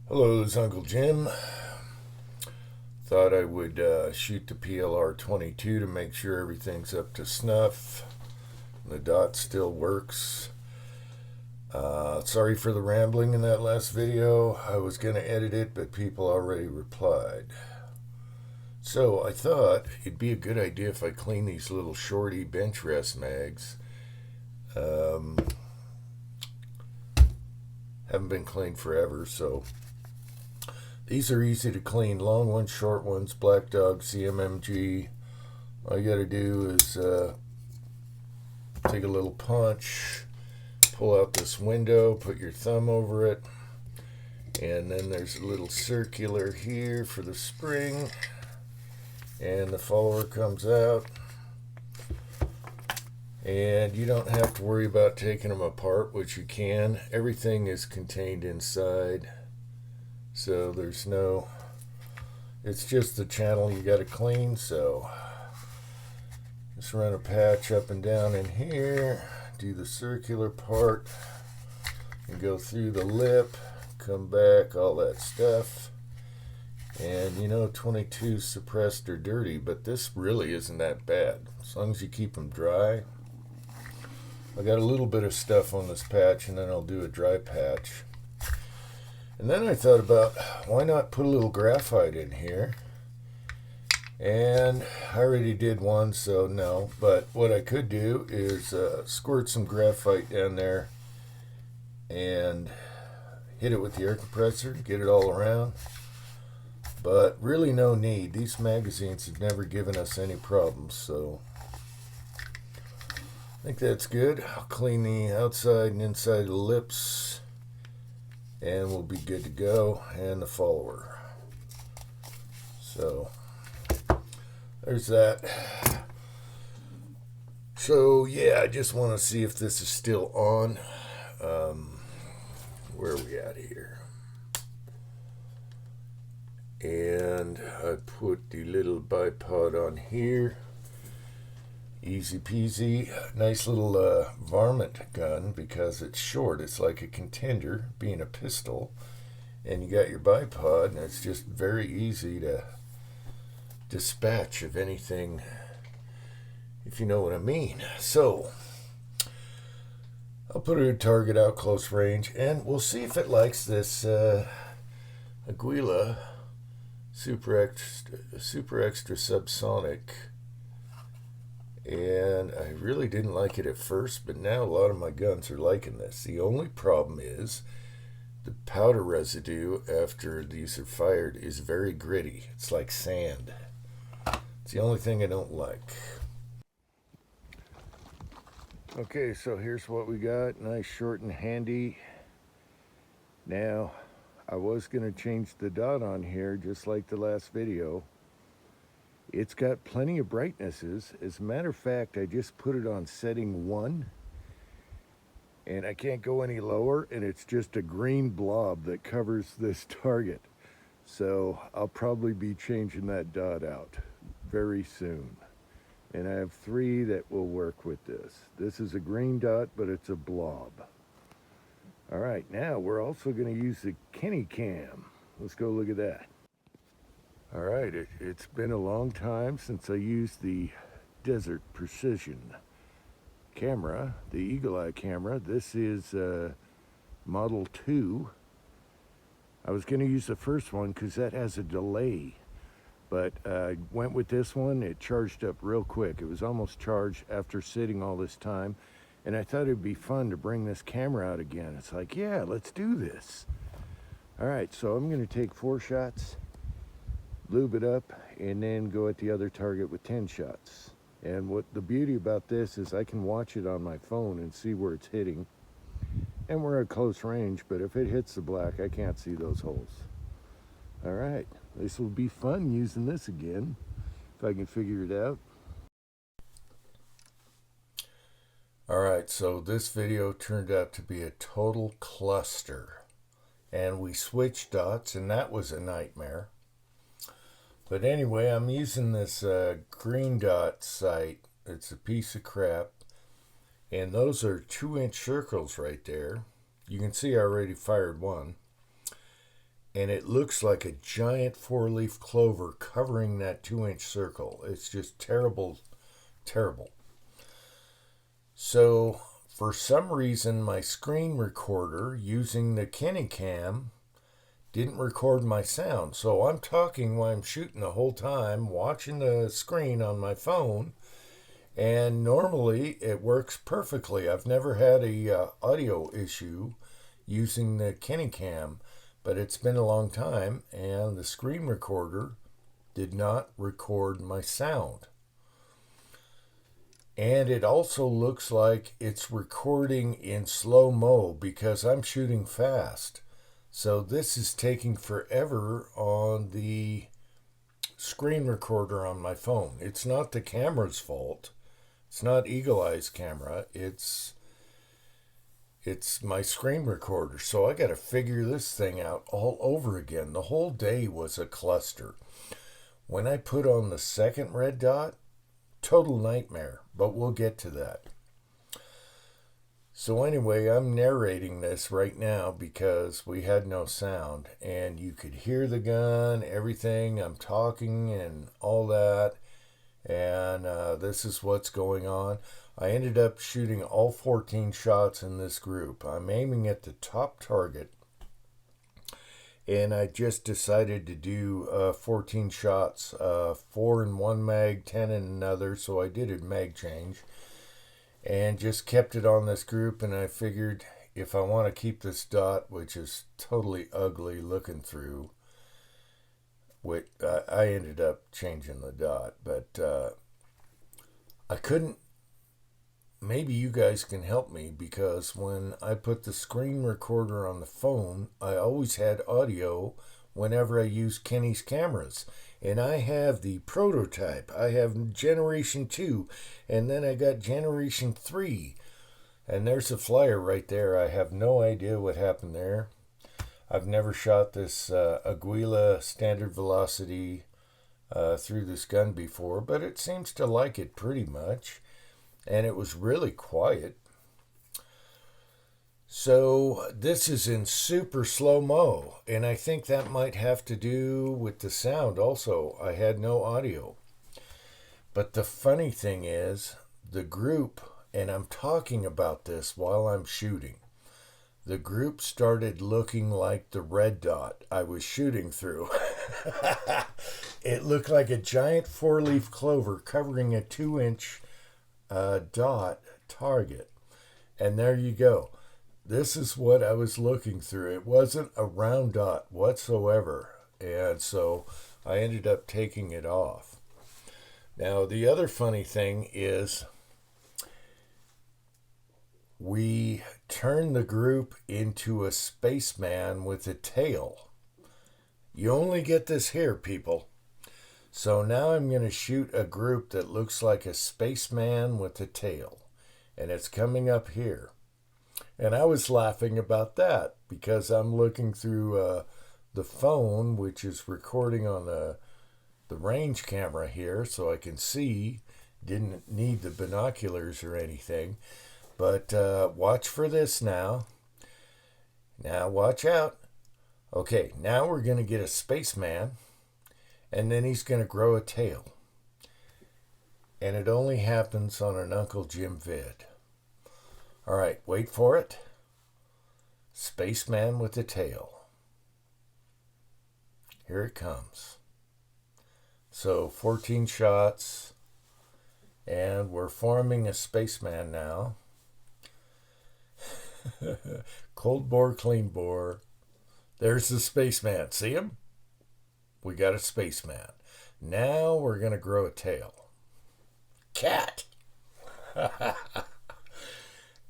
Hello, it's Uncle Jim. Thought I would shoot the PLR 22 to make sure everything's up to snuff. The dot still works. Sorry for the rambling in that last video. I was going to edit it, but people already replied. So I thought it'd be a good idea if I clean these little shorty bench rest mags. Haven't been cleaned forever, so these are easy to clean. Long ones, short ones, Black Dog, CMMG. All you got to do is take a little punch, pull out this window, put your thumb over it, and then there's a little circular here for the spring, and the follower comes out. And you don't have to worry about taking them apart, which you can. Everything is contained inside. So it's just the channel you got to clean. So just run a patch up and down in here, do the circular part, and go through the lip, come back, all that stuff. And 22 suppressed or dirty, but this really isn't that bad as long as you keep them dry. I got a little bit of stuff on this patch, and then I'll do a dry patch. And then I thought about, why not put a little graphite in here? And I already did one, so no. But what I could do is squirt some graphite down there and hit it with the air compressor, get it all around. But really no need. These magazines have never given us any problems, so I think that's good. I'll clean the outside and inside of the lips, and we'll be good to go, and the follower. So there's that. So yeah, I just want to see if this is still on. Where are we at here? And I put the little bipod on here. Easy peasy. Nice little varmint gun because it's short. It's like a contender, being a pistol. And you got your bipod, and it's just very easy to dispatch of anything, if you know what I mean. So I'll put a target out close range, and we'll see if it likes this Aguila Super Extra Subsonic. And I really didn't like it at first, but now a lot of my guns are liking this. The only problem is the powder residue after these are fired is very gritty. It's like sand. It's the only thing I don't like. Okay, so here's what we got. Nice, short, and handy. Now, I was going to change the dot on here just like the last video. It's got plenty of brightnesses. As a matter of fact, I just put it on setting 1, and I can't go any lower, and it's just a green blob that covers this target. So I'll probably be changing that dot out very soon. And I have 3 that will work with this. This is a green dot, but it's a blob. All right, now we're also going to use the Kenny Cam. Let's go look at that. All right, it's been a long time since I used the Desert Precision camera, the Eagle Eye camera. This is Model 2. I was going to use the first one because that has a delay, but I went with this one. It charged up real quick. It was almost charged after sitting all this time, and I thought it'd be fun to bring this camera out again. It's like, yeah, let's do this. All right, so I'm going to take 4 shots, lube it up, and then go at the other target with 10 shots. And what the beauty about this is I can watch it on my phone and see where it's hitting. And we're at close range, but if it hits the black, I can't see those holes. All right, this will be fun using this again, if I can figure it out. All right, so this video turned out to be a total cluster. And we switched dots, and that was a nightmare. But anyway, I'm using this green dot sight. It's a piece of crap. And those are 2-inch circles right there. You can see I already fired one. and it looks like a giant 4-leaf clover covering that 2-inch circle. It's just terrible, terrible. So for some reason, my screen recorder using the KineCam didn't record my sound. So I'm talking while I'm shooting the whole time, watching the screen on my phone, and normally it works perfectly. I've never had a audio issue using the KineCam, but it's been a long time, and the screen recorder did not record my sound. And it also looks like it's recording in slow-mo because I'm shooting fast. So this is taking forever on the screen recorder on my phone. It's not the camera's fault. It's not Eagle Eye's camera. It's my screen recorder. So I got to figure this thing out all over again. The whole day was a cluster. When I put on the second red dot, total nightmare, but we'll get to that. So anyway, I'm narrating this right now because we had no sound, and you could hear the gun, everything. I'm talking and all that, and this is what's going on. I ended up shooting all 14 shots in this group. I'm aiming at the top target, and I just decided to do 14 shots, 4 in one mag, 10 in another, so I did a mag change, and just kept it on this group. And I figured if I want to keep this dot, which is totally ugly looking through, I ended up changing the dot, but I couldn't. Maybe you guys can help me, because when I put the screen recorder on the phone, I always had audio whenever I use Kenny's cameras. And I have the prototype. I have Generation 2, and then I got Generation 3. And there's a flyer right there. I have no idea what happened there. I've never shot this Aguila standard velocity through this gun before, but it seems to like it pretty much. And it was really quiet. So this is in super slow-mo, and I think that might have to do with the sound also. I had no audio. But the funny thing is, the group, and I'm talking about this while I'm shooting, the group started looking like the red dot I was shooting through. It looked like a giant 4-leaf clover covering a 2-inch dot target. And there you go. This is what I was looking through. It wasn't a round dot whatsoever. And so I ended up taking it off. Now, the other funny thing is we turned the group into a spaceman with a tail. You only get this here, people. So now I'm going to shoot a group that looks like a spaceman with a tail. And it's coming up here. And I was laughing about that because I'm looking through the phone, which is recording on the range camera here, so I can see. Didn't need the binoculars or anything. But watch for this now. Now watch out. Okay, now we're going to get a spaceman. And then he's going to grow a tail. And it only happens on an Uncle Jim vid. All right, wait for it. Spaceman with a tail. Here it comes. So 14 shots. And we're forming a spaceman now. Cold bore, clean bore. There's the spaceman. See him? We got a spaceman. Now we're going to grow a tail. Cat!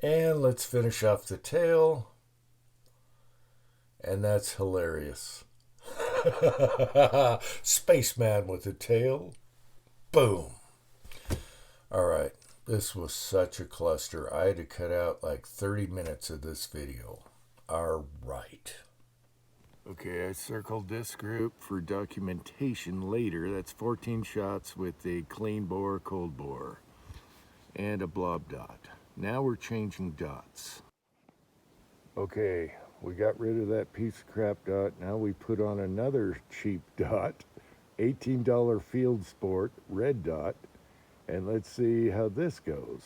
And let's finish off the tail. And that's hilarious. Spaceman with a tail. Boom. All right. This was such a cluster. I had to cut out like 30 minutes of this video. All right. Okay, I circled this group for documentation later. That's 14 shots with a clean bore, cold bore, and a blob dot. Now we're changing dots. Okay, we got rid of that piece of crap dot. Now we put on another cheap dot, $18 Field Sport red dot, and let's see how this goes.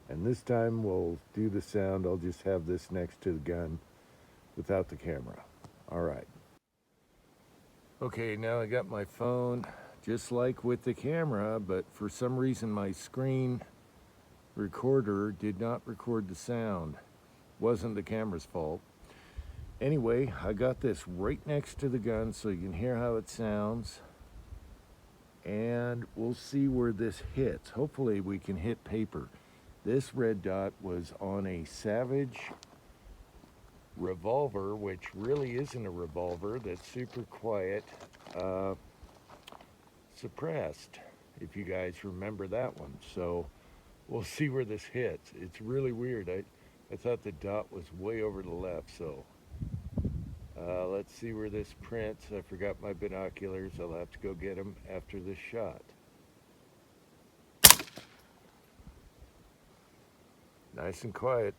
And this time we'll do the sound. I'll just have this next to the gun without the camera. All right. Okay, now I got my phone just like with the camera, but for some reason my screen recorder did not record the sound. Wasn't the camera's fault. Anyway, I got this right next to the gun so you can hear how it sounds. And we'll see where this hits. Hopefully we can hit paper. This red dot was on a Savage revolver, which really isn't a revolver. That's super quiet. Suppressed, if you guys remember that one. So we'll see where this hits. It's really weird. I thought the dot was way over to the left, so let's see where this prints. I forgot my binoculars. I'll have to go get them after this shot. Nice and quiet.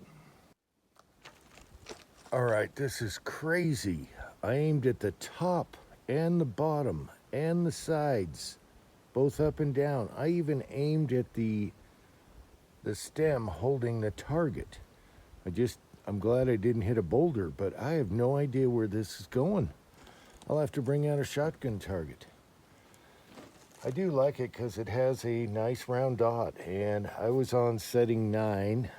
All right, this is crazy. I aimed at the top and the bottom and the sides, both up and down. I even aimed at the stem holding the target. I'm glad I didn't hit a boulder, but I have no idea where this is going. I'll have to bring out a shotgun target. I do like it because it has a nice round dot, and I was on setting 9.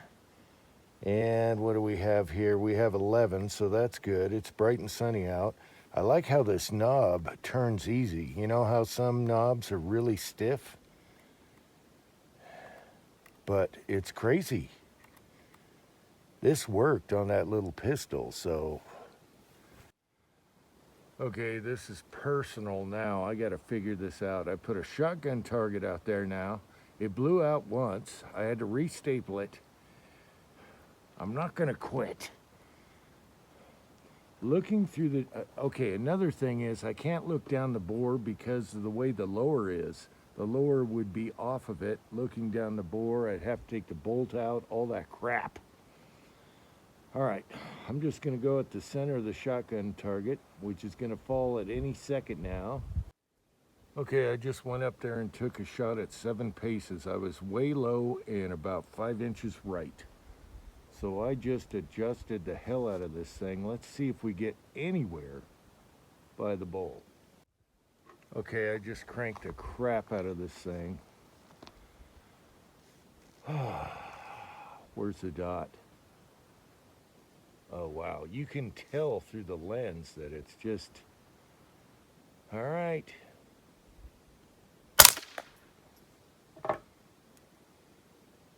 And what do we have here? We have 11, so that's good. It's bright and sunny out. I like how this knob turns easy. You know how some knobs are really stiff? But it's crazy. This worked on that little pistol, so. Okay, this is personal now. I gotta figure this out. I put a shotgun target out there now. It blew out once. I had to restaple it. I'm not gonna quit. Looking through the, okay, another thing is I can't look down the bore because of the way the lower is. The lower would be off of it. Looking down the bore, I'd have to take the bolt out, all that crap. All right, I'm just gonna go at the center of the shotgun target, which is gonna fall at any second now. Okay, I just went up there and took a shot at 7 paces. I was way low and about 5 inches right. So I just adjusted the hell out of this thing. Let's see if we get anywhere by the bowl. Okay, I just cranked the crap out of this thing. Where's the dot? Oh, wow. You can tell through the lens that it's just... All right.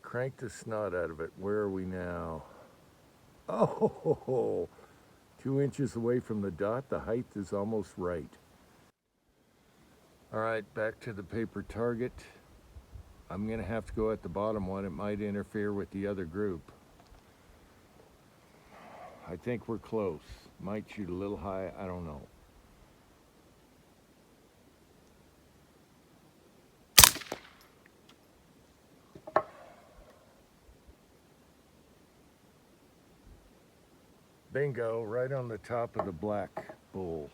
Crank the snot out of it. Where are we now? Oh, 2 inches away from the dot. The height is almost right. All right, back to the paper target. I'm gonna have to go at the bottom one. It might interfere with the other group. I think we're close. Might shoot a little high, I don't know. Bingo, right on the top of the black bull.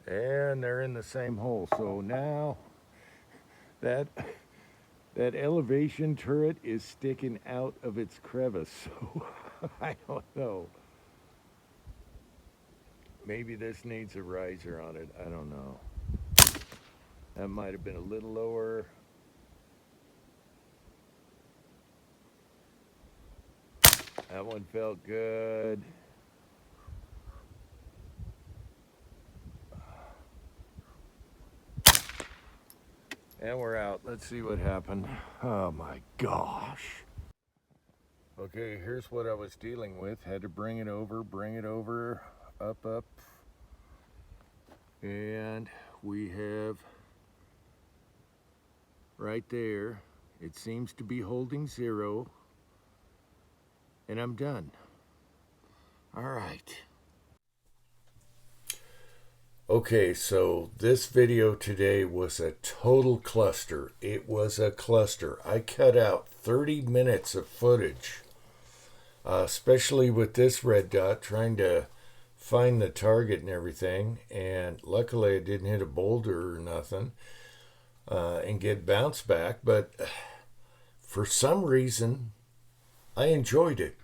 And they're in the same hole. So now that elevation turret is sticking out of its crevice. So I don't know. Maybe this needs a riser on it. I don't know. That might have been a little lower. That one felt good. And we're out. Let's see what happened. Oh my gosh. Okay, here's what I was dealing with. Had to bring it over, up. And we have right there, it seems to be holding 0. and I'm done. All right. Okay, so this video today was a total cluster. It was a cluster. I cut out 30 minutes of footage, especially with this red dot, trying to find the target and everything. And luckily I didn't hit a boulder or nothing and get bounced back. But for some reason, I enjoyed it.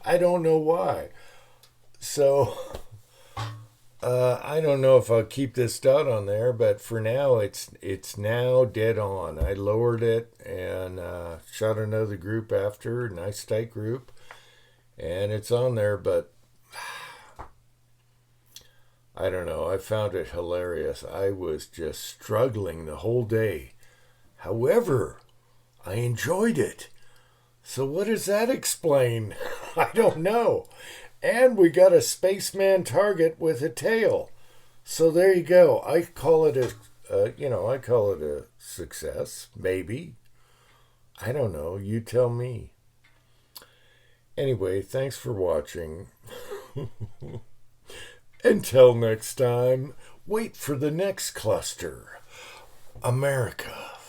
I don't know why. So I don't know if I'll keep this dot on there, but for now it's now dead on. I lowered it and shot another group after, a nice tight group, and it's on there. But I don't know. I found it hilarious. I was just struggling the whole day. However, I enjoyed it. So what does that explain? I don't know. And we got a spaceman target with a tail. So there you go. I call it I call it a success, maybe. I don't know. You tell me. Anyway, thanks for watching. Until next time, wait for the next cluster. America.